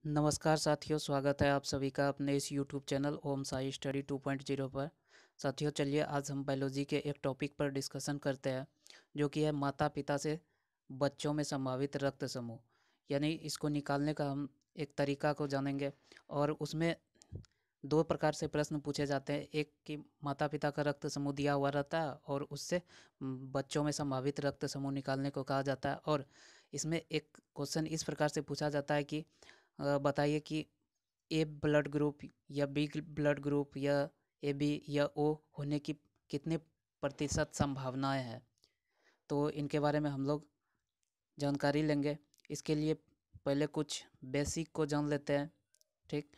नमस्कार साथियों, स्वागत है आप सभी का अपने इस YouTube चैनल ओम साई स्टडी 2.0 पर। साथियों, चलिए आज हम बायोलॉजी के एक टॉपिक पर डिस्कशन करते हैं, जो कि है माता पिता से बच्चों में संभावित रक्त समूह। यानी इसको निकालने का हम एक तरीका को जानेंगे। और उसमें दो प्रकार से प्रश्न पूछे जाते हैं। एक कि माता पिता का रक्त समूह दिया हुआ रहता है और उससे बच्चों में संभावित रक्त समूह निकालने को कहा जाता है। और इसमें एक क्वेश्चन इस प्रकार से पूछा जाता है कि बताइए कि ए ब्लड ग्रुप या बी ब्लड ग्रुप या ए बी या ओ होने की कितने प्रतिशत संभावनाएं हैं। तो इनके बारे में हम लोग जानकारी लेंगे। इसके लिए पहले कुछ बेसिक को जान लेते हैं। ठीक,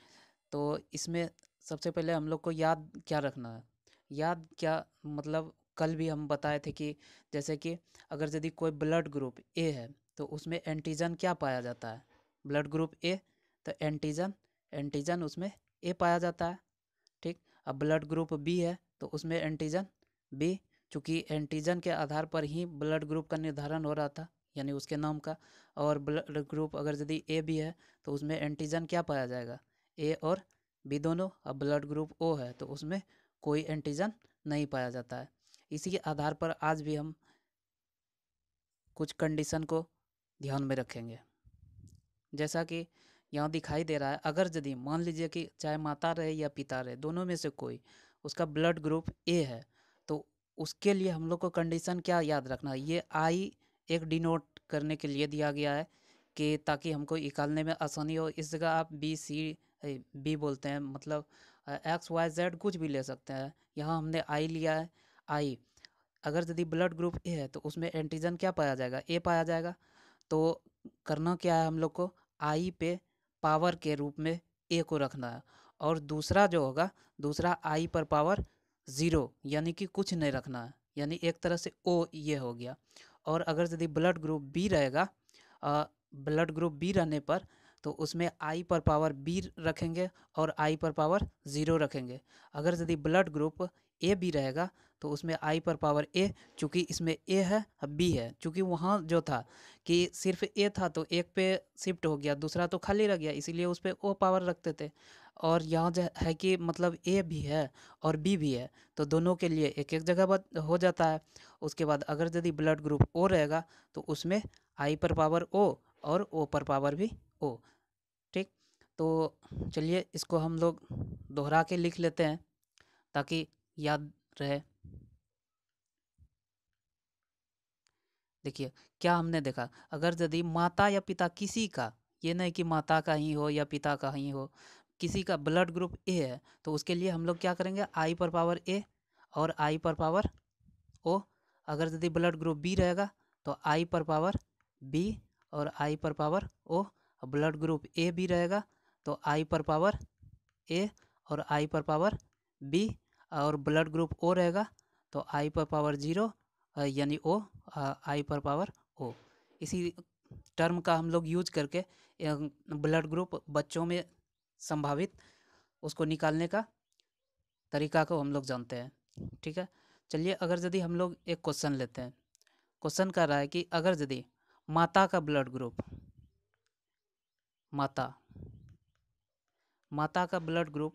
तो इसमें सबसे पहले हम लोग को याद क्या रखना है। याद क्या मतलब, कल भी हम बताए थे कि जैसे कि अगर यदि कोई ब्लड ग्रुप ए है तो उसमें एंटीजन क्या पाया जाता है। ब्लड ग्रुप ए, तो एंटीजन एंटीजन उसमें ए पाया जाता है। ठीक, अब ब्लड ग्रुप बी है तो उसमें एंटीजन बी। चूँकि एंटीजन के आधार पर ही ब्लड ग्रुप का निर्धारण हो रहा था, यानी उसके नाम का। और ब्लड ग्रुप अगर यदि ए बी है तो उसमें एंटीजन क्या पाया जाएगा, ए और बी दोनों। अब ब्लड ग्रुप ओ है तो उसमें कोई एंटीजन नहीं पाया जाता है। इसी के आधार पर आज भी हम कुछ कंडीशन को ध्यान में रखेंगे। जैसा कि यहाँ दिखाई दे रहा है, अगर यदि मान लीजिए कि चाहे माता रहे या पिता रहे, दोनों में से कोई उसका ब्लड ग्रुप ए है, तो उसके लिए हम लोग को कंडीशन क्या याद रखना है। ये आई एक डिनोट करने के लिए दिया गया है कि ताकि हमको निकालने में आसानी हो। इस जगह आप बी सी बी बोलते हैं, मतलब एक्स वाई जेड कुछ भी ले सकते हैं। यहाँ हमने आई लिया है। आई, अगर यदि ब्लड ग्रुप ए है तो उसमें एंटीजन क्या पाया जाएगा, ए पाया जाएगा। तो करना क्या है, हम लोग को आई पे पावर के रूप में ए को रखना है। और दूसरा जो होगा, दूसरा आई पर पावर ज़ीरो, यानी कि कुछ नहीं रखना है। यानी एक तरह से ओ ये हो गया। और अगर यदि ब्लड ग्रुप बी रहेगा, ब्लड ग्रुप बी रहने पर तो उसमें आई पर पावर बी रखेंगे और आई पर पावर ज़ीरो रखेंगे। अगर यदि ब्लड ग्रुप ए बी रहेगा तो उसमें आई पर पावर ए, चूँकि इसमें ए है बी है। चूँकि वहाँ जो था कि सिर्फ ए था तो एक पे शिफ्ट हो गया, दूसरा तो खाली रह गया, इसीलिए उस पर ओ पावर रखते थे। और यहाँ जो है कि मतलब ए भी है और बी भी है, तो दोनों के लिए एक एक जगह हो जाता है। उसके बाद अगर यदि ब्लड ग्रुप ओ रहेगा तो उसमें आई पर पावर ओ और ओ पर पावर भी ओ। ठीक, तो चलिए इसको हम लोग दोहरा के लिख लेते हैं ताकि याद रहे। देखिए, क्या हमने देखा, अगर यदि माता या पिता किसी का, ये नहीं कि माता का ही हो या पिता का ही हो, किसी का ब्लड ग्रुप ए है तो उसके लिए हम लोग क्या करेंगे, आई पर पावर ए और आई पर पावर ओ। अगर यदि ब्लड ग्रुप बी रहेगा तो आई पर पावर बी और आई पर power O. Blood group A B रहेगा तो आई पर पावर ए और आई पर पावर बी। और ब्लड ग्रुप ओ रहेगा तो आई पर पावर जीरो, यानी ओ, आई पर पावर ओ। इसी टर्म का हम लोग यूज करके ब्लड ग्रुप बच्चों में संभावित उसको निकालने का तरीका को हम लोग जानते हैं। ठीक है, चलिए अगर यदि हम लोग एक क्वेश्चन लेते हैं। क्वेश्चन कर रहा है कि अगर यदि माता का ब्लड ग्रुप, माता माता का ब्लड ग्रुप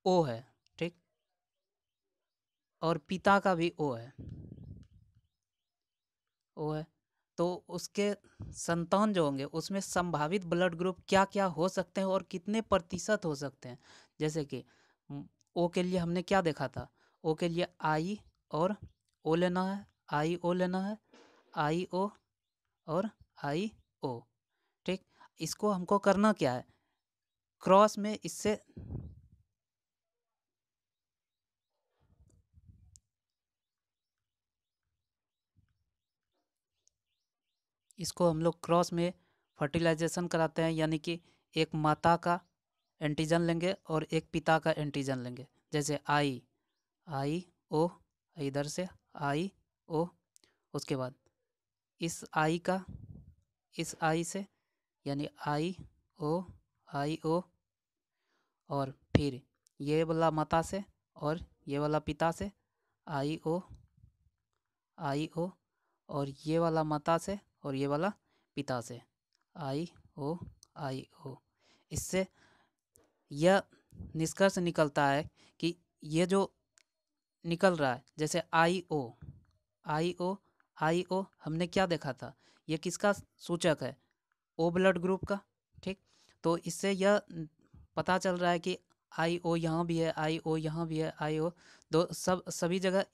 ओ है, ठीक, और पिता का भी ओ है, ओ है, तो उसके संतान जो होंगे उसमें संभावित ब्लड ग्रुप क्या क्या हो सकते हैं और कितने प्रतिशत हो सकते हैं। जैसे कि ओ के लिए हमने क्या देखा था, ओ के लिए आई और ओ लेना है, आई ओ लेना है, आई ओ और आई ओ। ठीक, इसको हमको करना क्या है, क्रॉस में इससे इसको हम लोग क्रॉस में फर्टिलाइजेशन कराते हैं। यानी कि एक माता का एंटीजन लेंगे और एक पिता का एंटीजन लेंगे। जैसे आई, आई ओ, इधर से आई ओ। उसके बाद इस आई का इस आई से, यानी ओ, आई ओ। और फिर ये वाला माता से और ये वाला पिता से, आई ओ, आई ओ। और ये वाला माता से और ये वाला पिता से, आई ओ, आई ओ। इससे यह निष्कर्ष निकलता है कि ये जो निकल रहा है, जैसे आई ओ हमने क्या देखा था, ये किसका सूचक है, ओ ब्लड ग्रुप का। ठीक, तो इससे यह पता चल रहा है कि आई ओ यहाँ भी है, आई ओ यहाँ भी है, आई ओ दो सभी जगह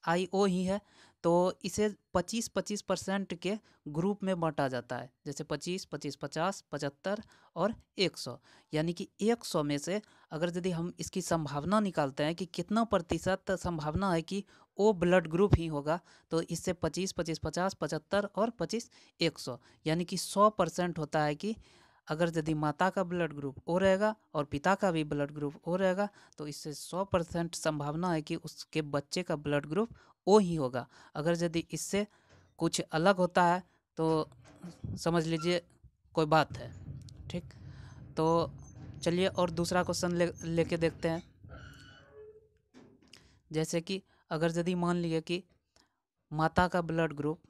आई ओ ही है। तो इसे 25-25% के ग्रुप में बांटा जाता है, जैसे 25, 25, 50, 75 और 100। यानी कि 100 में से अगर यदि हम इसकी संभावना निकालते हैं कि कितना प्रतिशत संभावना है कि ओ ब्लड ग्रुप ही होगा, तो इससे 25, 25, 50, 75 और 25, 100 यानी कि 100% होता है कि अगर यदि माता का ब्लड ग्रुप ओ रहेगा और पिता का भी ब्लड ग्रुप ओ रहेगा, तो इससे 100% संभावना है कि उसके बच्चे का ब्लड ग्रुप ओ ही होगा। अगर यदि इससे कुछ अलग होता है तो समझ लीजिए कोई बात है। ठीक, तो चलिए और दूसरा क्वेश्चन लेके देखते हैं। जैसे कि अगर यदि मान लिए कि माता का ब्लड ग्रुप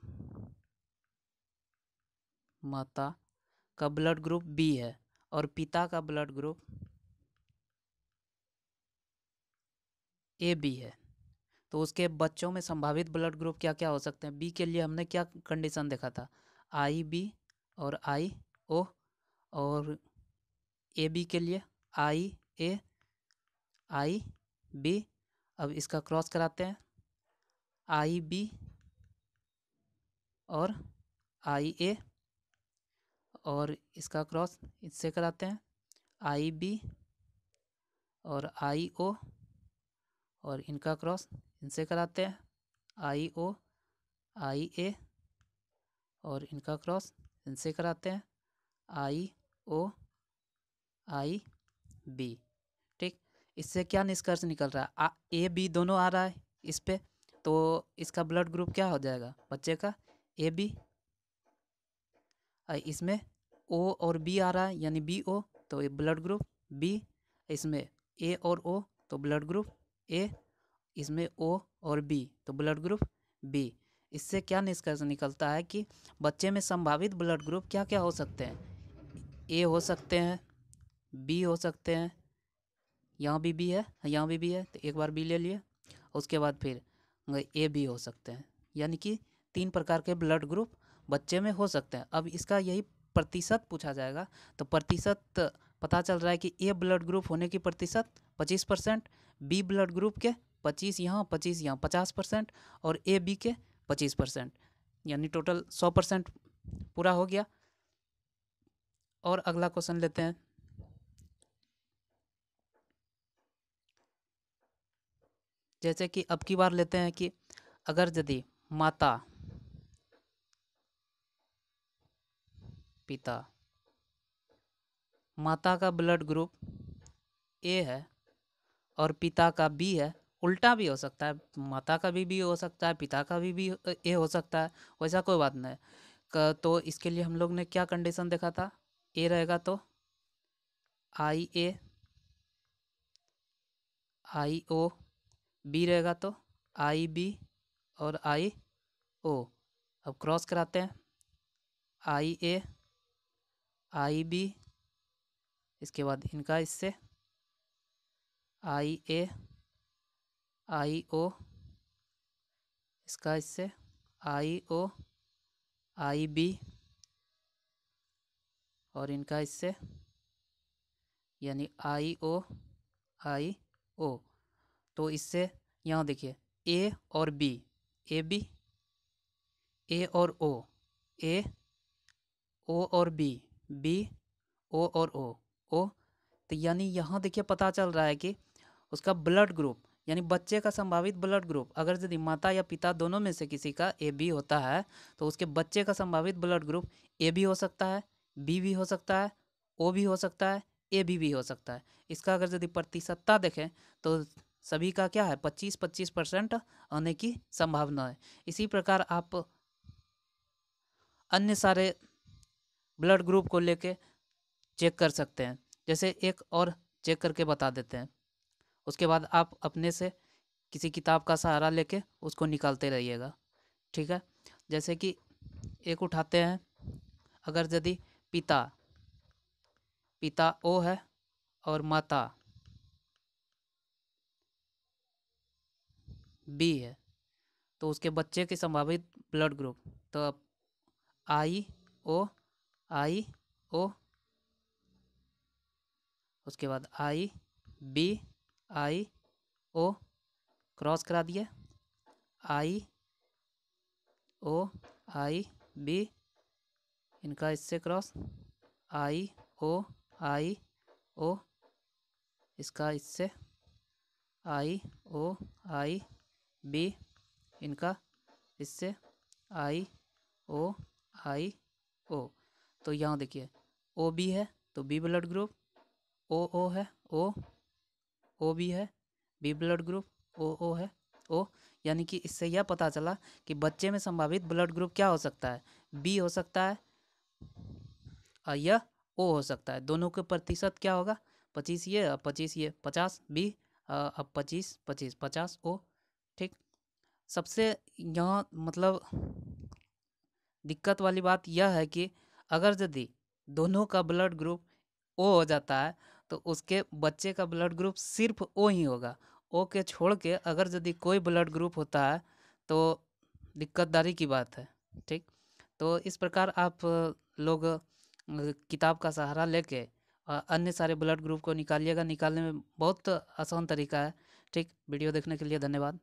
बी है और पिता का ब्लड ग्रुप ए बी है, तो उसके बच्चों में संभावित ब्लड ग्रुप क्या क्या हो सकते हैं। बी के लिए हमने क्या कंडीशन देखा था, आई बी और आई ओ, और ए बी के लिए आई ए आई बी। अब इसका क्रॉस कराते हैं, आई बी और आई ए, और इसका क्रॉस इससे कराते हैं, आई बी और आई ओ, और इनका क्रॉस इनसे कराते हैं, आई ओ आई ए, और इनका क्रॉस इनसे कराते हैं, आई ओ आई बी। ठीक, इससे क्या निष्कर्ष निकल रहा है, ए बी दोनों आ रहा है इस पे, तो इसका ब्लड ग्रुप क्या हो जाएगा बच्चे का, ए बी। इसमें ओ और बी आ रहा है यानी बी ओ, तो ये ब्लड ग्रुप बी। इसमें ए और ओ तो ब्लड ग्रुप ए, इसमें ओ और बी तो ब्लड ग्रुप बी। इससे क्या निष्कर्ष निकलता है कि बच्चे में संभावित ब्लड ग्रुप क्या क्या हो सकते हैं, ए हो सकते हैं, बी हो सकते हैं, यहाँ भी बी है, यहाँ भी बी है, तो एक बार बी ले लिए, उसके बाद फिर ए बी हो सकते हैं। यानी कि 3 प्रकार के ब्लड ग्रुप बच्चे में हो सकते हैं। अब इसका यही प्रतिशत पूछा जाएगा, तो प्रतिशत पता चल रहा है कि ए ब्लड ग्रुप होने की प्रतिशत 25%, बी ब्लड ग्रुप के 25 यहाँ 25 यहाँ 50%, और ए बी के 25%, यानी टोटल 100% पूरा हो गया। और अगला क्वेश्चन लेते हैं। जैसे कि अब की बार लेते हैं कि अगर यदि माता पिता, माता का ब्लड ग्रुप ए है और पिता का बी है, उल्टा भी हो सकता है, माता का भी बी हो सकता है, पिता का भी ए हो सकता है, वैसा कोई बात नहीं। तो इसके लिए हम लोग ने क्या कंडीशन देखा था, ए रहेगा तो आई ए आई ओ, बी रहेगा तो आई बी और आई ओ। अब क्रॉस कराते हैं, आई ए आई बी, इसके बाद इनका इससे आई ए आई ओ, इसका इससे आई ओ आई बी, और इनका इससे यानी आई ओ आई ओ। तो इससे यहाँ देखिए ए और बी, ए बी, ए और ओ, ए ओ और बी, बी ओ और ओ। तो यानी यहाँ देखिए पता चल रहा है कि उसका ब्लड ग्रुप यानी बच्चे का संभावित ब्लड ग्रुप, अगर यदि माता या पिता दोनों में से किसी का ए बी होता है, तो उसके बच्चे का संभावित ब्लड ग्रुप ए भी हो सकता है, बी भी हो सकता है, ओ भी हो सकता है, ए भी हो सकता है। इसका अगर यदि प्रतिशतता देखें तो सभी का क्या है 25-25% आने की संभावना है। इसी प्रकार आप अन्य सारे ब्लड ग्रुप को लेके चेक कर सकते हैं। जैसे एक और चेक करके बता देते हैं, उसके बाद आप अपने से किसी किताब का सहारा लेके उसको निकालते रहिएगा। ठीक है, जैसे कि एक उठाते हैं, अगर यदि पिता पिता ओ है और माता बी है, तो उसके बच्चे के संभावित ब्लड ग्रुप, तो अब आई ओ, आई ओ, उसके बाद आई बी, आई ओ, क्रॉस करा दिए, आई ओ, आई बी, इनका इससे क्रॉस, आई ओ, आई ओ, इसका इससे, आई ओ, आई बी, इनका इससे, आई ओ, आई ओ। तो यहाँ देखिए ओ बी है तो बी ब्लड ग्रुप, ओ है ओ बी है, बी ब्लड ग्रुप, ओ है ओ। यानी कि इससे यह पता चला कि बच्चे में संभावित ब्लड ग्रुप क्या हो सकता है, बी हो सकता है और यह ओ हो सकता है। दोनों के प्रतिशत क्या होगा, 25 ये और 25 ये, 50 बी, अब 25 25 50 ओ। ठीक, सबसे यहाँ मतलब दिक्कत वाली बात यह है कि अगर यदि दोनों का ब्लड ग्रुप ओ हो जाता है तो उसके बच्चे का ब्लड ग्रुप सिर्फ ओ ही होगा। ओ के छोड़ के अगर यदि कोई ब्लड ग्रुप होता है तो दिक्कतदारी की बात है। ठीक, तो इस प्रकार आप लोग किताब का सहारा लेके अन्य सारे ब्लड ग्रुप को निकालिएगा। निकालने में बहुत आसान तरीका है। ठीक, वीडियो देखने के लिए धन्यवाद।